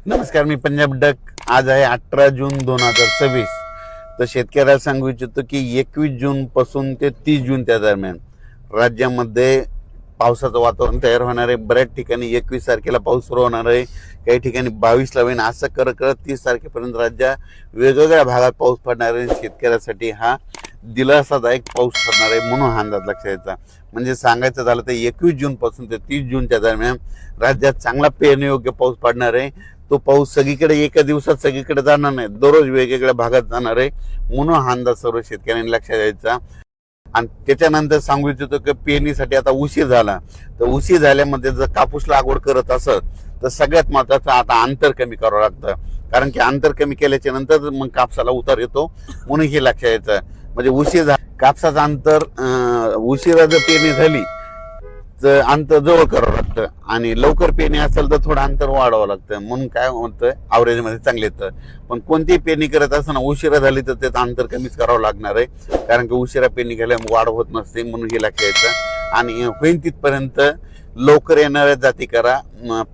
नमस्कार, मी पंजाब डक. आज आहे 18 जून 2026. तर शेतकऱ्याला सांगू इच्छितो की 21 जून पासून ते 30 जून त्या दरम्यान राज्यामध्ये पावसाचं वातावरण तयार होणार आहे. बऱ्याच ठिकाणी 21 तारखेला पाऊस सुरू होणार आहे, काही ठिकाणी 22ला होईल. असं करत 30 तारखेपर्यंत राज्यात वेगवेगळ्या भागात पाऊस पडणार आहे. शेतकऱ्यासाठी हा दिलासादायक पाऊस ठरणार आहे म्हणून हा अंदाज लक्षात यायचा. म्हणजे सांगायचं झालं तर 21 जून पासून ते 30 जूनच्या दरम्यान राज्यात चांगला पेरणीयोग्य पाऊस पडणार आहे. तो पाऊस सगळीकडे एका दिवसात सगळीकडे जाणार नाही, दररोज वेगवेगळ्या भागात जाणार आहे म्हणून हा अंदाज सर्व शेतकऱ्यांनी लक्षात द्यायचा. आणि त्याच्यानंतर सांगू इच्छितो की पेरणीसाठी आता उशीर झाला, तर उशीर झाल्यामध्ये जर कापूस लागवड करत असत तर सगळ्यात महत्वाचं आता अंतर कमी करावं लागतं. कारण की अंतर कमी केल्याच्या नंतर मग कापसाला उतार येतो म्हणून हे लक्षात यायचं. म्हणजे उशीर कापसाचं अंतर उशिरा जर पेरणी झाली तर अंतर जवळ करावं लागतं आणि लवकर पेरणी असेल तर थोडं अंतर वाढवावं लागतं. म्हणून काय होतं, ॲव्हरेजमध्ये चांगले येतं. पण कोणतीही पेरणी करत असताना उशिरा झाली तर त्याचं अंतर कमीच करावं लागणार आहे. कारण की उशिरा पेरणी केल्यामुळे वाढ होत नसते म्हणून हे लक्षात यायचं. आणि होईल तिथपर्यंत लवकर येणाऱ्या जाती करा,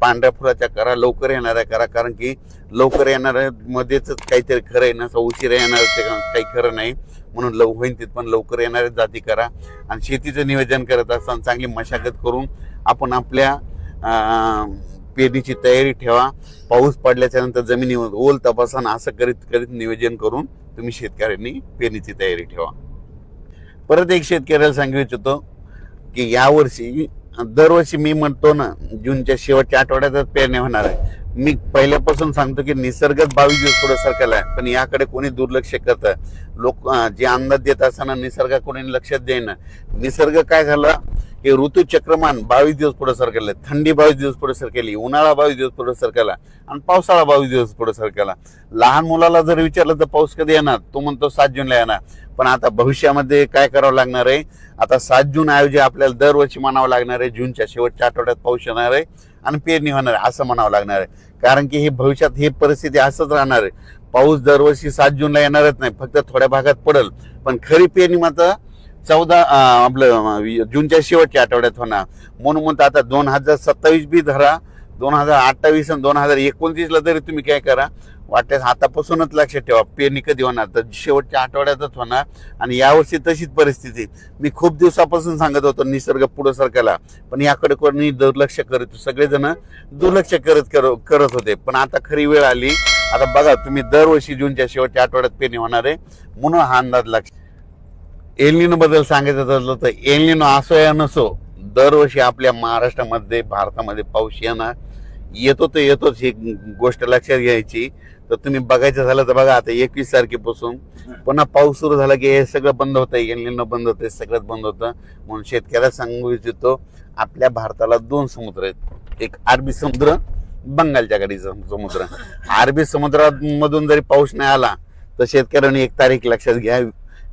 पांढऱ्या फुलाच्या करा, लवकर येणाऱ्या करा. कारण की लवकर येणाऱ्या मध्येच काहीतरी खरं आहे, नसं उशिरा येणारं काही खरं नाही. म्हणून होईल तिथपर्यंत लवकर येणाऱ्या जाती करा. आणि शेतीचं नियोजन करत असताना चांगली मशागत करून आपण आपल्या पेरणीची तयारी ठेवा. पाऊस पडल्याच्या नंतर जमिनीवर ओल तपासा, असं करीत नियोजन करून तुम्ही शेतकऱ्यांनी पेरणीची तयारी ठेवा. परत एक शेतकऱ्याला सांगू इच्छितो की यावर्षी दरवर्षी मी म्हणतो ना, जूनच्या शेवटच्या आठवड्यातच पेरणी होणार आहे. मी पहिल्यापासून सांगतो की निसर्गच 22 दिवस पुढे सरकला आहे, पण याकडे कोणी दुर्लक्ष करतं. लोक जे अंदाज देत असताना निसर्ग कोणी लक्षात देईना. निसर्ग काय झाला की ऋतुचक्रमान 22 दिवस पुढे सरकले, थंडी 22 दिवस पुढे सरकली, उन्हाळा 22 दिवस पुढे सरकला आणि पावसाळा 22 दिवस पुढे सरकला. लहान मुलाला जर विचारलं तर पाऊस कधी येणार, तो म्हणतो 7 जूनला येणार. पण आता भविष्यामध्ये काय करावं लागणार आहे, आता 7 जून ऐवजी आपल्याला दरवर्षी म्हणावं लागणार आहे जूनच्या शेवटच्या आठवड्यात पाऊस येणार आहे आणि पेरणी होणार आहे असं म्हणावं लागणार आहे. कारण की हे भविष्यात ही परिस्थिती असंच राहणार आहे. पाऊस दरवर्षी 7 जूनला येणारच नाही, फक्त थोड्या भागात पडेल. पण खरी पेरणी मात्र आपलं जूनच्या शेवटच्या आठवड्यात होणार. म्हणून आता 2027 बी धरा, 2028 आणि 2029ला तरी तुम्ही काय करा, वाटल्यास आतापासूनच लक्षात ठेवा पेरणी कधी होणार तर शेवटच्या आठवड्यातच होणार. आणि यावर्षी तशीच परिस्थिती. मी खूप दिवसापासून सांगत होतो निसर्ग पुढे सरकायला, पण याकडे कोणी दुर्लक्ष करत, सगळेजण दुर्लक्ष करत होते. पण आता खरी वेळ आली. आता बघा तुम्ही, दरवर्षी जूनच्या शेवटच्या आठवड्यात पेरणी होणार आहे म्हणून हा अंदाज लक्ष. एल बद्दल सांगायचं झालं तर एल असो या नसो, दरवर्षी आपल्या महाराष्ट्रामध्ये भारतामध्ये पाऊस येतो तर येतोच, ही गोष्ट लक्षात घ्यायची. तर तुम्ही बघायचं झालं तर बघा, आता 21 तारखेपासून पुन्हा पाऊस सुरू झाला की हे सगळं बंद होतं, एल बंद होतं, सगळंच बंद होतं. म्हणून शेतकऱ्याला सांगू इच्छितो, आपल्या भारताला 2 समुद्र आहेत, एक अरबी समुद्र, बंगालच्या खाडीचा समुद्र. अरबी समुद्रामधून जरी पाऊस नाही आला तर शेतकऱ्यांनी एक तारीख लक्षात घ्या,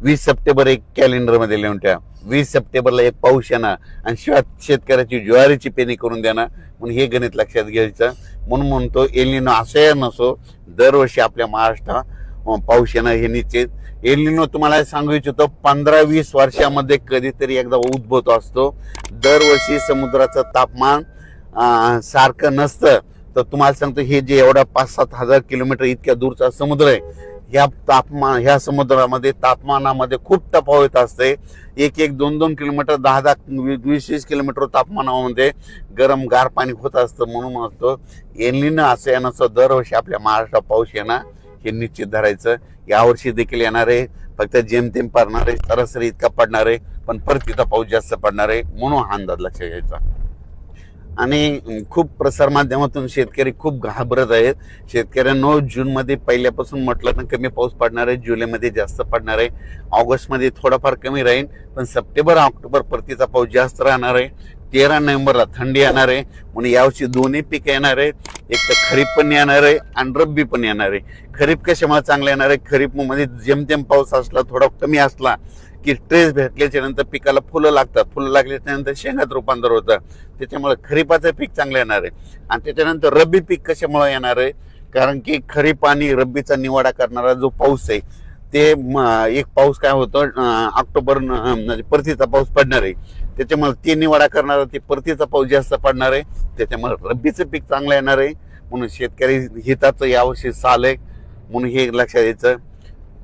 20 सप्टेंबर एक कॅलेंडरमध्ये लिहून ठेवा. 20 सप्टेंबरला एक पाऊस येणार आणि शिवाय शेतकऱ्याची ज्वारीची पेरणी करून देणार. म्हणून हे गणित लक्षात घ्यायचं. म्हणून म्हणतो एल असं नसो, दरवर्षी आपल्या महाराष्ट्रात पाऊस येणार हे निश्चित. एल तुम्हाला सांगू इच्छितो 15-20 वर्षामध्ये कधीतरी एकदा उद्भवत असतो. दरवर्षी समुद्राचं तापमान सारखं नसतं. तर तुम्हाला सांगतो, हे जे एवढा 5-7 हजार किलोमीटर इतक्या दूरचा समुद्र आहे, ह्या समुद्रामध्ये तापमानामध्ये खूप तफावत असते. 1-2 किलोमीटर, 10-10, 20-20 किलोमीटर तापमानामध्ये गरम गार पाणी होत असतं. म्हणून म्हणतो एल असं येणं दरवर्षी आपल्या महाराष्ट्रात पाऊस येणार हे निश्चित धरायचं. यावर्षी देखील येणार आहे, फक्त जेमतेम पडणार आहे, सरासरी इतका पडणार आहे, पण परत तिथं पाऊस जास्त पडणार आहे म्हणून हा अंदाज लक्षात घ्यायचा. आणि खूप प्रसारमाध्यमातून शेतकरी खूप घाबरत आहेत. शेतकऱ्यांनो, जूनमध्ये पहिल्यापासून म्हटलं तर कमी पाऊस पडणार आहे, जुलैमध्ये जास्त पडणार आहे, ऑगस्टमध्ये थोडाफार कमी राहील, पण सप्टेंबर ऑक्टोबर परतीचा पाऊस जास्त राहणार आहे. 13 नोव्हेंबरला थंडी येणार आहे. म्हणून यावर्षी दोन्ही पीक येणार आहे, एक तर खरीप पण येणार आहे आणि रब्बी पण येणार आहे. खरीप कशामुळे चांगलं येणार आहे, खरीपमध्ये जेमतेम पाऊस असला, थोडा कमी असला की ट्रेस भेटल्याच्या नंतर पिकाला फुलं लागतात, फुलं लागल्याच्या नंतर शेंगात रूपांतर होतं. त्याच्यामुळे खरीपाचं पीक चांगलं येणार आहे. आणि त्याच्यानंतर रब्बी पीक कशामुळे येणार आहे, कारण की खरीप आणि रब्बीचा निवाडा करणारा जो पाऊस आहे ते एक पाऊस काय होतं, ऑक्टोबर म्हणजे परतीचा पाऊस पडणार आहे, त्याच्यामुळे ते निवाडा करणारा ते परतीचा पाऊस जास्त पडणार आहे. त्याच्यामुळे रब्बीचं पीक चांगलं येणार आहे. म्हणून शेतकरी हिताचं यावर्षी साल आहे म्हणून हे लक्षात यायचं.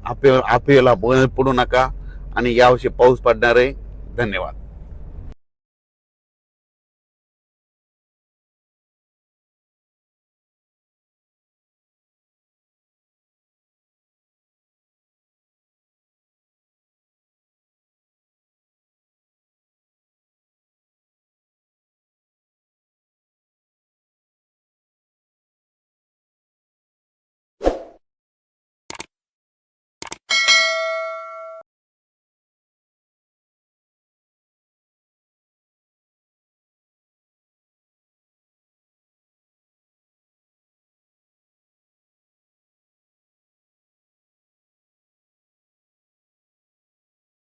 अफवेला पडू नका आणि यावर्षी पाऊस पडणार आहे. धन्यवाद.